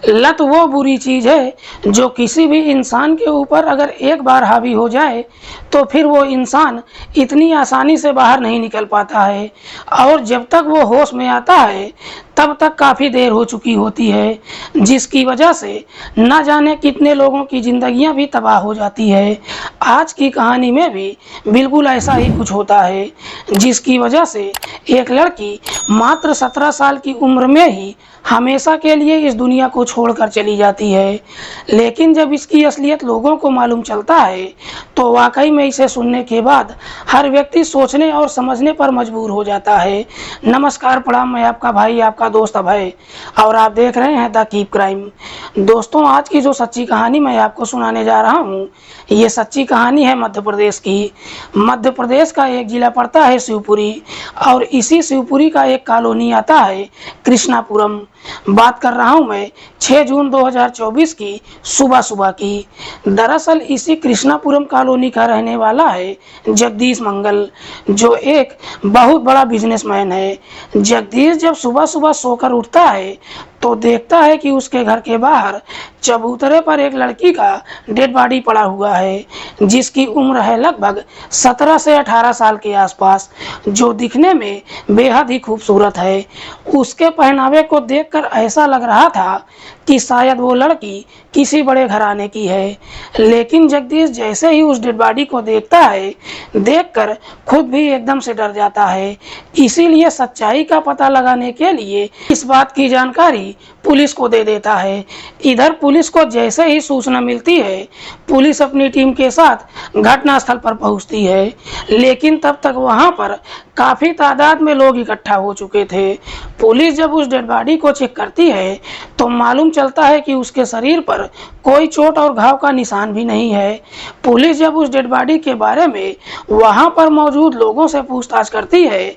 लत वो बुरी चीज़ है जो किसी भी इंसान के ऊपर अगर एक बार हावी हो जाए तो फिर वो इंसान इतनी आसानी से बाहर नहीं निकल पाता है, और जब तक वो होश में आता है तब तक काफ़ी देर हो चुकी होती है, जिसकी वजह से न जाने कितने लोगों की ज़िंदगियां भी तबाह हो जाती है। आज की कहानी में भी बिल्कुल ऐसा ही कुछ होता है, जिसकी वजह से एक लड़की मात्र 17 साल की उम्र में ही हमेशा के लिए इस दुनिया को छोड़कर चली जाती है। लेकिन जब इसकी असलियत लोगों को मालूम चलता है तो वाकई में इसे सुनने के बाद हर व्यक्ति सोचने और समझने पर मजबूर हो जाता है। नमस्कार, प्रणाम, मैं आपका भाई, आपका दोस्त अभय, और आप देख रहे हैं द कीप क्राइम। दोस्तों, आज की जो सच्ची कहानी मैं आपको सुनाने जा रहा हूँ, ये सच्ची कहानी है मध्य प्रदेश की। मध्य प्रदेश का एक जिला पड़ता है शिवपुरी, और इसी शिवपुरी का एक कॉलोनी आता है कृष्णापुरम। बात कर रहा हूं मैं 6 जून 2024 की सुबह की। दरअसल इसी कृष्णापुरम कॉलोनी का रहने वाला है जगदीश मंगल, जो एक बहुत बड़ा बिजनेसमैन है। जगदीश जब सुबह सुबह सोकर उठता है तो देखता है कि उसके घर के बाहर चबूतरे पर एक लड़की का डेड बॉडी पड़ा हुआ है, जिसकी उम्र है लगभग 17 से 18 साल के आसपास, जो दिखने में बेहद ही खूबसूरत है। उसके पहनावे को देखकर ऐसा लग रहा था कि शायद वो लड़की किसी बड़े घराने की है। लेकिन जगदीश जैसे ही उस डेड बॉडी को देखता है, देखकर खुद भी एकदम से डर जाता है। इसीलिए सच्चाई का पता लगाने के लिए इस बात की जानकारी पुलिस को दे देता है। इधर पुलिस को जैसे ही सूचना मिलती है, पुलिस अपनी टीम के साथ घटनास्थल पर पहुंचती है। लेकिन तब तक वहां पर काफी तादाद में लोग इकट्ठा हो चुके थे। पुलिस जब उस डेड बॉडी को चेक करती है तो मालूम चलता है कि उसके शरीर पर कोई चोट और घाव का निशान भी नहीं है। पुलिस जब उस डेड बॉडी के बारे में वहां पर मौजूद लोगों से पूछताछ करती है,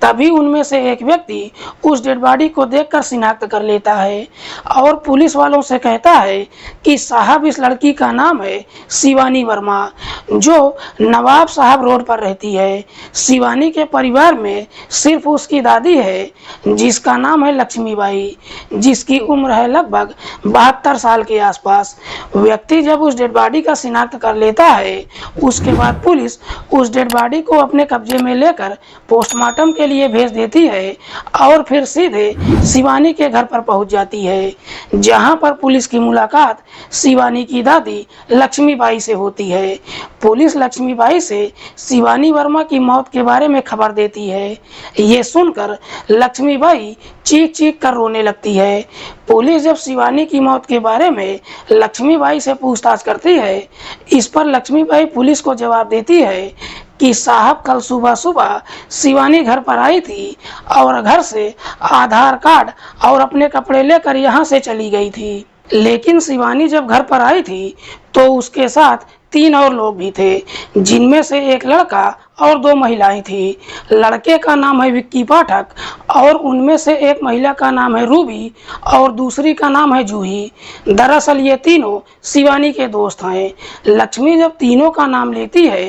तभी उनमें से एक व्यक्ति उस डेड बॉडी को देखकर शिनाख्त कर लेता है और पुलिस वालों से कहता है कि साहब, इस लड़की का नाम है शिवानी वर्मा, जो नवाब साहब रोड पर रहती है। शिवानी के परिवार में सिर्फ उसकी दादी है, जिसका नाम है लक्ष्मीबाई, जिसकी उम्र है लगभग 72 साल के आसपास। व्यक्ति जब उस डेड बॉडी का शिनाख्त कर लेता है, उसके बाद पुलिस उस डेड बॉडी को अपने कब्जे में लेकर पोस्टमार्टम के लिए भेज देती है और फिर सीधे शिवानी के घर पर पहुंच जाती है, जहां पर पुलिस की मुलाकात शिवानी की दादी लक्ष्मीबाई से होती है। पुलिस लक्ष्मीबाई से शिवानी वर्मा की मौत के बारे में खबर देती है। ये सुनकर लक्ष्मीबाई चीख चीख कर रोने लगती है। पुलिस जब शिवानी की मौत के बारे में लक्ष्मीबाई से पूछताछ करती है, इस पर लक्ष्मीबाई पुलिस को जवाब देती है कि साहब, कल सुबह सुबह शिवानी घर पर आई थी और घर से आधार कार्ड और अपने कपड़े लेकर यहाँ से चली गई थी। लेकिन शिवानी जब घर पर आई थी तो उसके साथ 3 और लोग भी थे, जिनमें से एक लड़का और 2 महिलाएं थी। लड़के का नाम है विक्की पाठक और उनमें से एक महिला का नाम है रूबी और दूसरी का नाम है जूही। दरअसल ये तीनों शिवानी के दोस्त हैं। लक्ष्मी जब तीनों का नाम लेती है,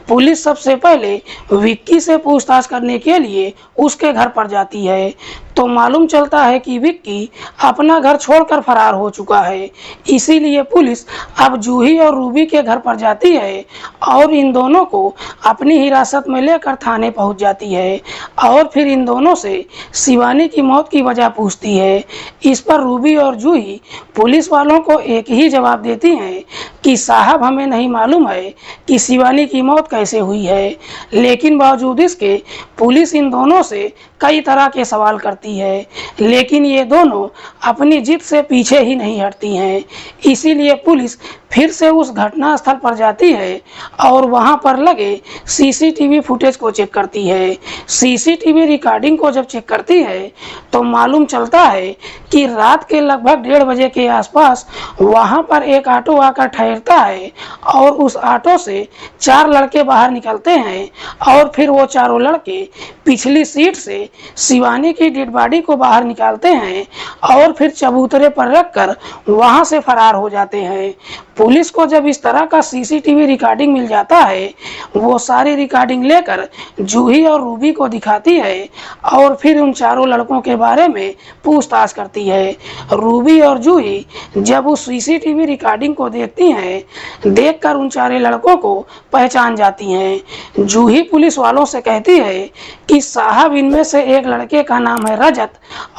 पुलिस सबसे पहले विक्की से पूछताछ करने के लिए उसके घर पर जाती है, तो मालूम चलता है कि विक्की अपना घर छोड़कर फरार हो चुका है। इसीलिए पुलिस अब जूही और रूबी के घर पर जाती है और इन दोनों को अपनी हिरासत में लेकर थाने पहुंच जाती है और फिर इन दोनों से शिवानी की मौत की वजह पूछती है। इस पर रूबी और जूही पुलिस वालों को एक ही जवाब देती हैं कि साहब, हमें नहीं मालूम है कि शिवानी की मौत कैसे हुई है। लेकिन बावजूद इसके पुलिस इन दोनों से कई तरह के सवाल करती है, लेकिन ये दोनों अपनी जिद से पीछे ही नहीं हटती हैं। इसीलिए पुलिस फिर से उस घटना स्थल पर जाती है और वहां पर लगे सीसीटीवी फुटेज को चेक करती है। सीसीटीवी रिकॉर्डिंग को जब चेक करती है तो मालूम चलता है कि रात के लगभग 1:30 बजे के आसपास वहां पर एक ऑटो आकर ठहरता है और उस ऑटो से 4 लड़के बाहर निकलते हैं और फिर वो चारों लड़के पिछली सीट से शिवानी की डेड बॉडी को बाहर निकालते हैं और फिर चबूतरे पर रखकर वहां से फरार हो जाते हैं। पुलिस को जब इस तरह का सीसीटीवी रिकॉर्डिंग मिल जाता है, वो सारी रिकॉर्डिंग लेकर जूही और रूबी को दिखाती है और फिर उन चारों लड़कों के बारे में पूछताछ करती है। रूबी और जूही जब उस सीसीटीवी रिकॉर्डिंग को देखती हैं, देखकर उन चारों लड़कों को पहचान जाती हैं। जूही पुलिस वालों से कहती है कि साहब, इनमें से एक लड़के का नाम है रजत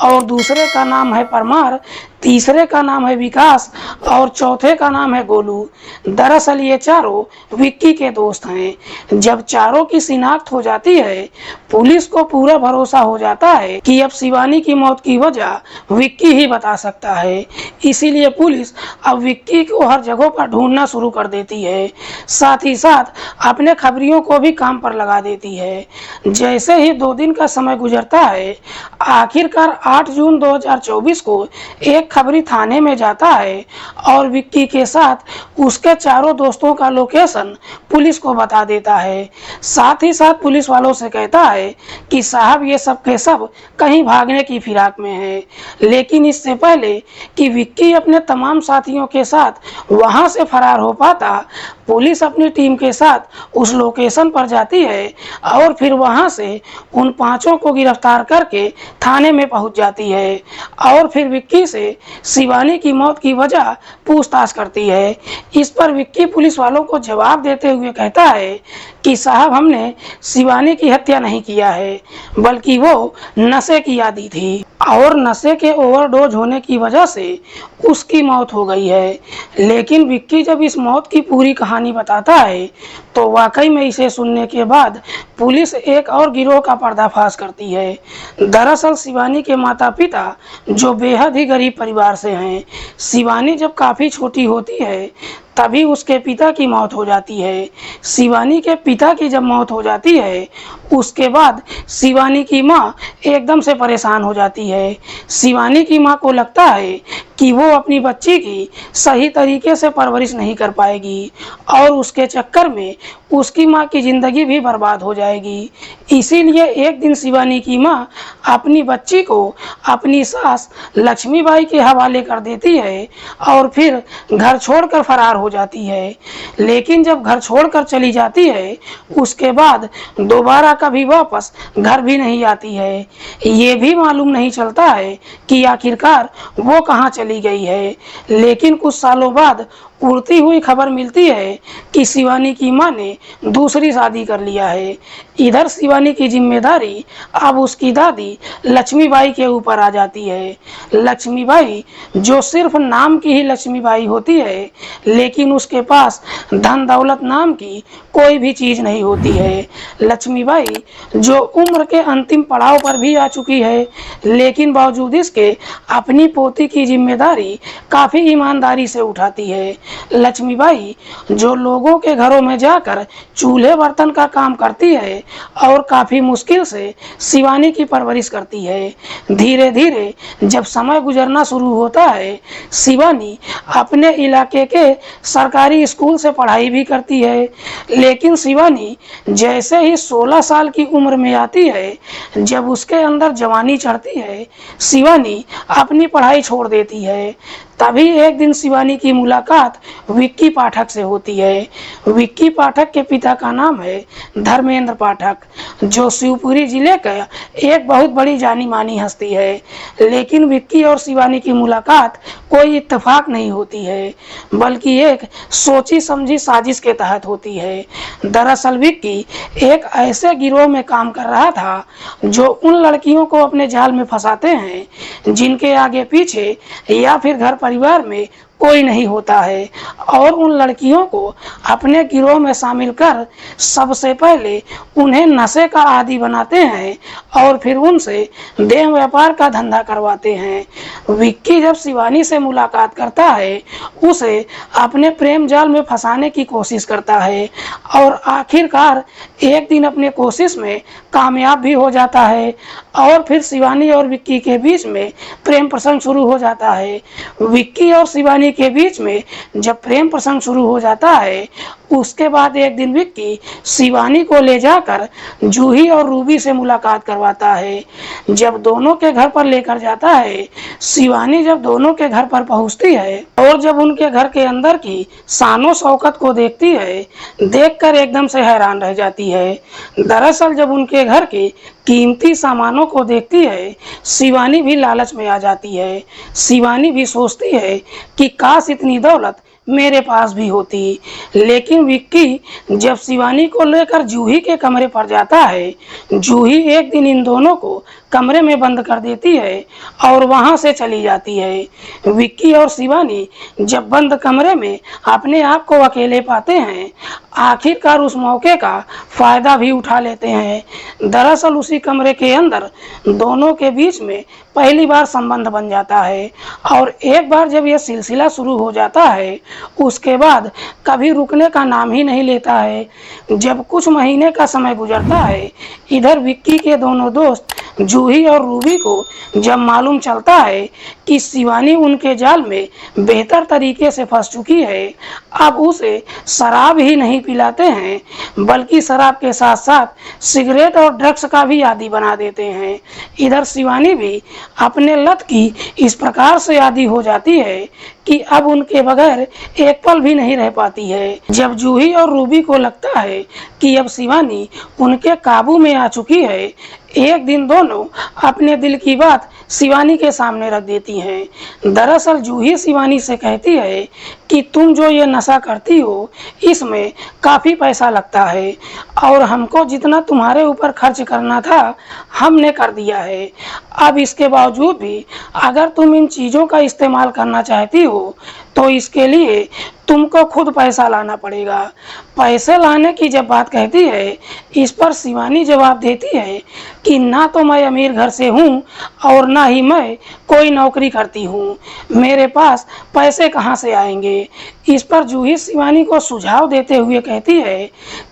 और दूसरे का नाम है परमार, तीसरे का नाम है विकास और चौथे का नाम है गोलू। दरअसल ये चारों विक्की के दोस्त हैं। जब चारों की शिनाख्त हो जाती है, पुलिस को पूरा भरोसा हो जाता है कि अब शिवानी की मौत की वजह विक्की ही बता सकता है। इसीलिए पुलिस अब विक्की को हर जगह पर ढूंढना शुरू कर देती है, साथ ही साथ अपने खबरियों को भी काम पर लगा देती है। जैसे ही 2 दिन का समय गुजरता है, आखिरकार 8 जून 2024 को एक खबरी थाने में जाता है और विक्की के साथ उसके चारों दोस्तों का लोकेशन पुलिस को बता देता है। साथ ही साथ पुलिस वालों से कहता है कि साहब, ये सब के सब कहीं भागने की फिराक में है। लेकिन इससे पहले कि विक्की अपने तमाम साथियों के साथ वहां से फरार हो पाता, पुलिस अपनी टीम के साथ उस लोकेशन पर जाती है और फिर वहां से उन 5 को गिरफ्तार करके थाने में पहुंच जाती है और फिर विक्की से शिवानी की मौत की वजह पूछताछ करती है। इस पर विक्की पुलिस वालों को जवाब देते हुए कहता है कि साहब, हमने शिवानी की हत्या नहीं किया है, बल्कि वो नशे की आदी थी और नशे के ओवरडोज होने की वजह से उसकी मौत हो गई है। लेकिन विक्की जब इस मौत की पूरी कहानी बताता है तो वाकई में इसे सुनने के बाद पुलिस एक और गिरोह का पर्दाफाश करती है। दरअसल शिवानी के माता पिता जो बेहद ही गरीब परिवार से हैं। शिवानी जब काफ़ी छोटी होती है तभी उसके पिता की मौत हो जाती है। शिवानी के पिता की जब मौत हो जाती है, उसके बाद शिवानी की माँ एकदम से परेशान हो जाती है। शिवानी की माँ को लगता है कि वो अपनी बच्ची की सही तरीके से परवरिश नहीं कर पाएगी और उसके चक्कर में उसकी माँ की ज़िंदगी भी बर्बाद हो जाएगी। इसीलिए एक दिन शिवानी की माँ अपनी बच्ची को अपनी सास लक्ष्मीबाई के हवाले कर देती है और फिर घर छोड़कर फरार हो जाती है। लेकिन जब घर छोड़कर चली जाती है, उसके बाद दोबारा कभी वापस घर भी नहीं आती है। ये भी मालूम नहीं चलता है कि आखिरकार वो कहाँ चली गई है। लेकिन कुछ सालों बाद उड़ती हुई खबर मिलती है कि शिवानी की मां ने दूसरी शादी कर लिया है। इधर शिवानी की जिम्मेदारी अब उसकी दादी लक्ष्मीबाई के ऊपर आ जाती है। लक्ष्मीबाई जो सिर्फ नाम की ही लक्ष्मीबाई होती है, लेकिन उसके पास धन दौलत नाम की कोई भी चीज़ नहीं होती है। लक्ष्मीबाई जो उम्र के अंतिम पड़ाव पर भी आ चुकी है, लेकिन बावजूद इसके अपनी पोती की जिम्मेदारी काफ़ी ईमानदारी से उठाती है। लक्ष्मीबाई जो लोगों के घरों में जाकर चूल्हे बर्तन का काम करती है और काफ़ी मुश्किल से शिवानी की परवरिश करती है। धीरे धीरे जब समय गुजरना शुरू होता है, शिवानी अपने इलाके के सरकारी स्कूल से पढ़ाई भी करती है। लेकिन शिवानी जैसे ही 16 साल की उम्र में आती है, जब उसके अंदर जवानी चढ़ती है, शिवानी अपनी पढ़ाई छोड़ देती है। तभी एक दिन शिवानी की मुलाकात विक्की पाठक से होती है। विक्की पाठक के पिता का नाम है धर्मेंद्र पाठक, जो शिवपुरी जिले का एक बहुत बड़ी जानी मानी हस्ती है। लेकिन विक्की और शिवानी की मुलाकात कोई इत्तेफाक नहीं होती है, बल्कि एक सोची समझी साजिश के तहत होती है। दरअसल विक्की एक ऐसे गिरोह में काम कर रहा था जो उन लड़कियों को अपने जाल में फंसाते हैं जिनके आगे पीछे या फिर घर परिवार में कोई नहीं होता है, और उन लड़कियों को अपने गिरोह में शामिल कर सबसे पहले उन्हें नशे का आदी बनाते हैं और फिर उनसे देह व्यापार का धंधा करवाते हैं। विक्की जब शिवानी से मुलाकात करता है, उसे अपने प्रेम जाल में फंसाने की कोशिश करता है और आखिरकार एक दिन अपने कोशिश में कामयाब भी हो जाता है और फिर शिवानी और विक्की के बीच में प्रेम प्रसंग शुरू हो जाता है। विक्की और शिवानी के बीच में जब प्रेम प्रसंग शुरू हो जाता है उसके बाद एक दिन विक्की शिवानी को ले जाकर जूही और रूबी से मुलाकात करवाता है। जब दोनों के घर पर लेकर जाता है, शिवानी जब दोनों के घर पर पहुंचती है और जब उनके घर के अंदर की शानो शौकत को देखती है, देखकर एकदम से हैरान रह जाती है। दरअसल जब उनके घर के कीमती सामानों को देखती है, शिवानी भी लालच में आ जाती है। शिवानी भी सोचती है कि काश इतनी दौलत मेरे पास भी होती। लेकिन विक्की जब शिवानी को लेकर जूही के कमरे पर जाता है, जूही एक दिन इन दोनों को कमरे में बंद कर देती है और वहां से चली जाती है। विक्की और शिवानी जब बंद कमरे में अपने आप को अकेले पाते हैं, आखिरकार उस मौके का फायदा भी उठा लेते हैं। दरअसल उसी कमरे के अंदर दोनों के बीच में पहली बार संबंध बन जाता है और एक बार जब यह सिलसिला शुरू हो जाता है, उसके बाद कभी रुकने का नाम ही नहीं लेता है। जब कुछ महीने का समय गुजरता है, इधर विक्की के दोनों दोस्त जूही और रूबी को जब मालूम चलता है कि शिवानी उनके जाल में बेहतर तरीके से फंस चुकी है, अब उसे शराब ही नहीं पिलाते हैं बल्कि शराब के साथ साथ सिगरेट और ड्रग्स का भी आदी बना देते हैं। इधर शिवानी भी अपने लत की इस प्रकार से आदी हो जाती है कि अब उनके बगैर एक पल भी नहीं रह पाती है। जब जूही और रूबी को लगता है कि अब शिवानी उनके काबू में आ चुकी है, एक दिन दोनों अपने दिल की बात शिवानी के सामने रख देती हैं। दरअसल जूही शिवानी से कहती है कि तुम जो ये नशा करती हो, इसमें काफ़ी पैसा लगता है और हमको जितना तुम्हारे ऊपर खर्च करना था हमने कर दिया है। अब इसके बावजूद भी अगर तुम इन चीज़ों का इस्तेमाल करना चाहती हो तो इसके लिए तुमको खुद पैसा लाना पड़ेगा। पैसे लाने की जब बात कहती है, इस पर शिवानी जवाब देती है कि ना तो मैं अमीर घर से हूँ और ना ही मैं कोई नौकरी करती हूँ, मेरे पास पैसे कहाँ से आएंगे। इस पर जूही शिवानी को सुझाव देते हुए कहती है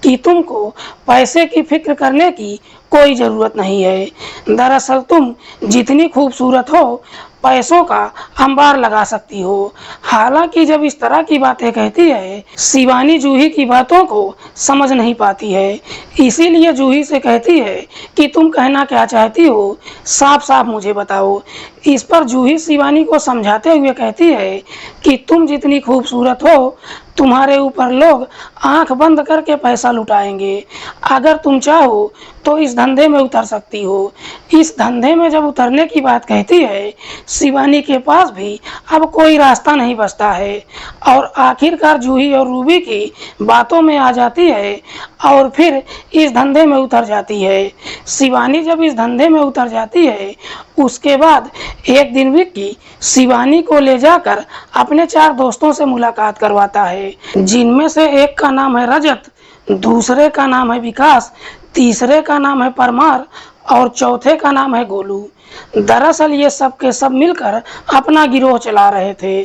कि तुमको पैसे की फिक्र करने की कोई ज़रूरत नहीं है। दरअसल तुम जितनी खूबसूरत हो, पैसों का अंबार लगा सकती हो। हालांकि जब इस तरह की बातें कहती है, शिवानी जूही की बातों को समझ नहीं पाती है। इसीलिए जूही से कहती है कि तुम कहना क्या चाहती हो, साफ साफ मुझे बताओ। इस पर जूही शिवानी को समझाते हुए कहती है कि तुम जितनी खूबसूरत हो, तुम्हारे ऊपर लोग आंख बंद करके पैसा लुटाएंगे। अगर तुम चाहो तो इस धंधे में उतर सकती हो। इस धंधे में जब उतरने की बात कहती है, शिवानी के पास भी अब कोई रास्ता नहीं बचता है और आखिरकार जूही और रूबी की बातों में आ जाती है और फिर इस धंधे में उतर जाती है। शिवानी जब इस धंधे में उतर जाती है, उसके बाद एक दिन विक्की शिवानी को ले जाकर अपने 4 दोस्तों से मुलाकात करवाता है, जिनमें से एक का नाम है रजत, दूसरे का नाम है विकास, तीसरे का नाम है परमार और चौथे का नाम है गोलू। दरअसल ये सब के सब मिलकर अपना गिरोह चला रहे थे।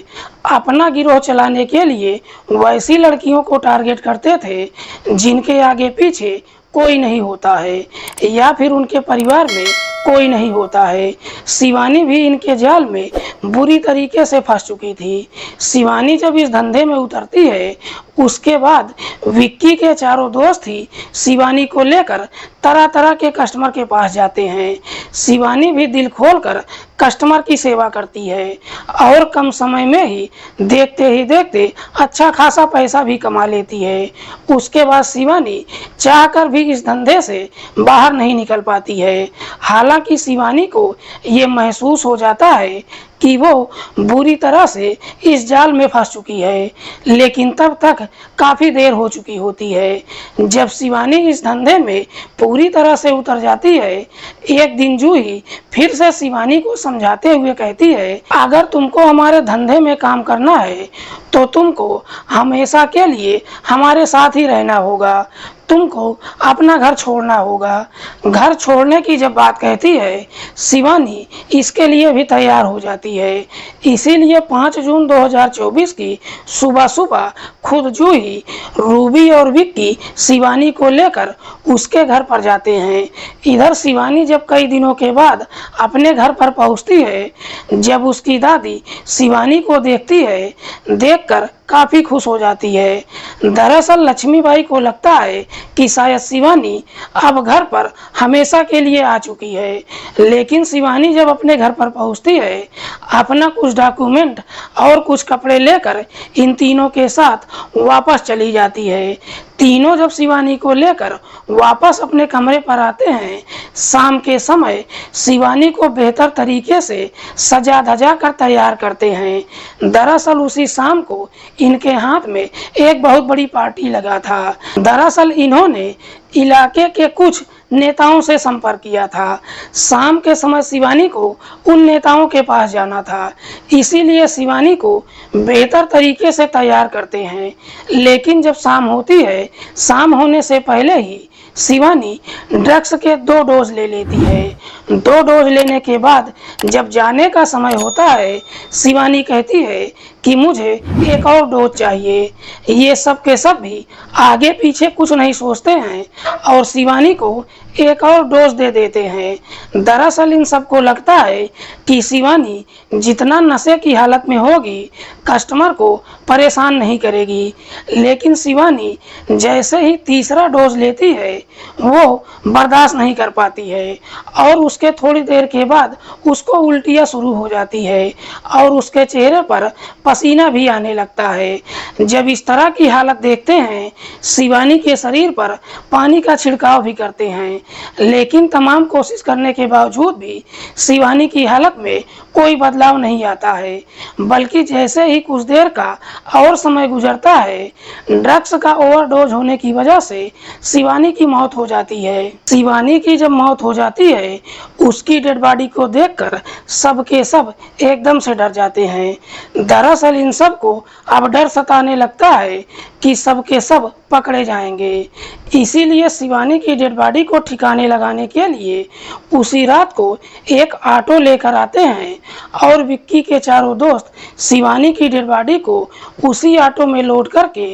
अपना गिरोह चलाने के लिए वैसी लड़कियों को टारगेट करते थे जिनके आगे पीछे कोई नहीं होता है या फिर उनके परिवार में कोई नहीं होता है। शिवानी भी इनके जाल में बुरी तरीके से फंस चुकी थी। शिवानी जब इस धंधे में उतरती है, उसके बाद विक्की के चारों दोस्त ही शिवानी को लेकर तरह तरह के कस्टमर के पास जाते हैं। शिवानी भी दिल खोलकर कस्टमर की सेवा करती है और कम समय में ही देखते अच्छा खासा पैसा भी कमा लेती है। उसके बाद शिवानी चाहकर भी इस धंधे से बाहर नहीं निकल पाती है। हालांकि शिवानी को ये महसूस हो जाता है कि वो बुरी तरह से इस जाल में फंस चुकी है, लेकिन तब तक काफ़ी देर हो चुकी होती है। जब शिवानी इस धंधे में पूरी तरह से उतर जाती है, एक दिन जूही फिर से शिवानी को समझाते हुए कहती है, अगर तुमको हमारे धंधे में काम करना है तो तुमको हमेशा के लिए हमारे साथ ही रहना होगा, तुमको अपना घर छोड़ना होगा। घर छोड़ने की जब बात कहती है, शिवानी इसके लिए भी तैयार हो जाती है। इसीलिए 5 जून 2024 की सुबह सुबह खुद जूही, रूबी और विक्की शिवानी को लेकर उसके घर पर जाते हैं। इधर शिवानी जब कई दिनों के बाद अपने घर पर पहुंचती है, जब उसकी दादी शिवानी को देखती है, देखकर काफ़ी खुश हो जाती है। दरअसल लक्ष्मीबाई को लगता है कि शायद शिवानी अब घर पर हमेशा के लिए आ चुकी है, लेकिन शिवानी जब अपने घर पर पहुंचती है, अपना कुछ डॉक्यूमेंट और कुछ कपड़े लेकर इन तीनों के साथ वापस चली जाती है। तीनों जब शिवानी को लेकर वापस अपने कमरे पर आते हैं, शाम के समय शिवानी को बेहतर तरीके से सजा धजा कर तैयार करते हैं। दरअसल उसी शाम को इनके हाथ में एक बहुत बड़ी पार्टी लगा था। दरअसल इन्होंने इलाके के कुछ नेताओं से संपर्क किया था। शाम के समय शिवानी को उन नेताओं के पास जाना था, इसीलिए शिवानी को बेहतर तरीके से तैयार करते हैं। लेकिन जब शाम होती है, शाम होने से पहले ही शिवानी ड्रग्स के 2 डोज ले लेती है। 2 डोज लेने के बाद जब जाने का समय होता है, शिवानी कहती है कि मुझे एक और डोज चाहिए। ये सब के सब भी आगे पीछे कुछ नहीं सोचते हैं और शिवानी को एक और डोज दे देते हैं। दरअसल इन सबको लगता है कि शिवानी जितना नशे की हालत में होगी, कस्टमर को परेशान नहीं करेगी, लेकिन शिवानी जैसे ही तीसरा डोज लेती है, वो बर्दाश्त नहीं कर पाती है और उसके थोड़ी देर के बाद उसको उल्टियाँ शुरू हो जाती है और उसके चेहरे पर पसीना भी आने लगता है। जब इस तरह की हालत देखते हैं, शिवानी के शरीर पर पानी का छिड़काव भी करते हैं, लेकिन तमाम कोशिश करने के बावजूद भी शिवानी की हालत में कोई बदलाव नहीं आता है, बल्कि जैसे ही कुछ देर का और समय गुजरता है, ड्रग्स का ओवरडोज होने की वजह से शिवानी की मौत हो जाती है। शिवानी की जब मौत हो जाती है, उसकी डेड बॉडी को देखकर सब के सब एकदम से डर जाते हैं। दरअसल इन सब को अब डर सताने लगता है कि सब के सब पकड़े जाएंगे। इसीलिए शिवानी की डेड बॉडी को ठिकाने लगाने के लिए उसी रात को एक ऑटो लेकर आते हैं और विक्की के चारों दोस्त शिवानी की डेड बॉडी को उसी ऑटो में लोड करके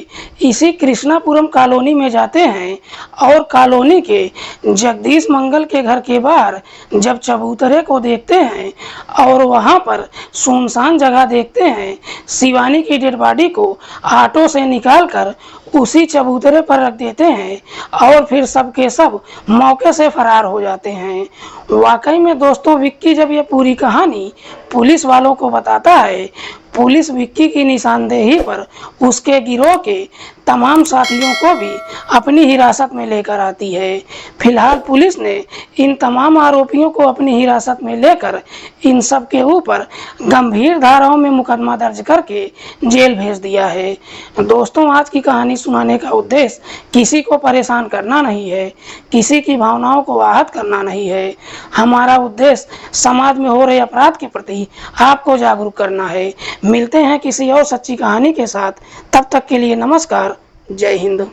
इसी कृष्णापुरम कॉलोनी में जाते हैं और कॉलोनी के जगदीश मंगल के घर के बाहर जब चबूतरे को देखते हैं और वहां पर सुनसान जगह देखते हैं, शिवानी की डेड बॉडी को ऑटो से निकालकर उसी चबूतरे पर रख देते हैं और फिर सब के सब मौके से फरार हो जाते हैं। वाकई में दोस्तों, विक्की जब ये पूरी कहानी पुलिस वालों को बताता है, पुलिस विक्की की निशानदेही पर उसके गिरोह के तमाम साथियों को भी अपनी हिरासत में लेकर आती है। फिलहाल पुलिस ने इन तमाम आरोपियों को अपनी हिरासत में लेकर इन सब के ऊपर गंभीर धाराओं में मुकदमा दर्ज करके जेल भेज दिया है। दोस्तों, आज की कहानी सुनाने का उद्देश्य किसी को परेशान करना नहीं है, किसी की भावनाओं को आहत करना नहीं है। हमारा उद्देश्य समाज में हो रहे अपराध के प्रति आपको जागरूक करना है। मिलते हैं किसी और सच्ची कहानी के साथ, तब तक के लिए नमस्कार, जय हिंद।